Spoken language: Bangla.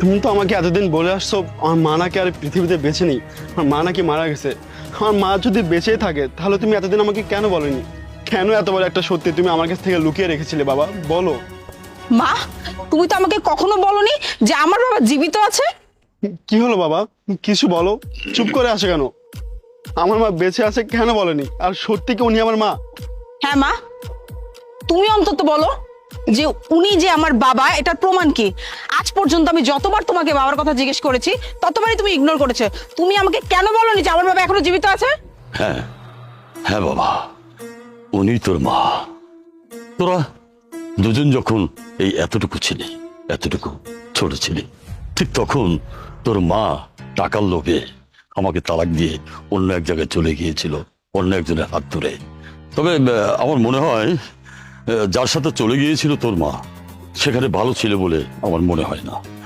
তুমি তো আমাকে এতদিন বলে আসছো আমার মা নাকি আর পৃথিবীতে বেঁচে নেই, আমার মা নাকি মারা গেছে। আমার মা যদি বেঁচে থাকে তাহলে তুমি এতদিন আমাকে কেন বলোনি? কেন এত বড় একটা সত্যি তুমি আমার কাছ থেকে লুকিয়ে রেখেছিলে বাবা, বলো। মা, তুমি তো আমাকে কখনো বলনি যে আমার বাবা জীবিত আছে। কি হলো বাবা, কিছু বলো, চুপ করে আসে কেন? আমার মা বেঁচে আছে কেন বলেনি? আর সত্যি কি উনি আমার মা? হ্যাঁ মা, তুমি অন্তত বলো যে উনি যে আমার বাবা এটার প্রমাণ কি। আজ পর্যন্ত আমি যতবার তোমাকে বাবার কথা জিজ্ঞেস করেছি ততবারই তুমি ইগনোর করেছো। তুমি আমাকে কেন বলোনি যে আমার বাবা এখনো জীবিত আছে? হ্যাঁ হ্যাঁ বাবা, উনি তোর মা। তোরা দুজন যখন এই এতটুকু ছিলি, এতটুকু ছোট ছিলি, ঠিক তখন তোর মা টাকার লোভে আমাকে তালাক দিয়ে অন্য এক জায়গায় চলে গিয়েছিল, অন্য একজনের হাত ধরে। তবে আমার মনে হয় যার সাথে চলে গিয়েছিল তোর মা সেখানে ভালো ছিল বলে আমার মনে হয় না।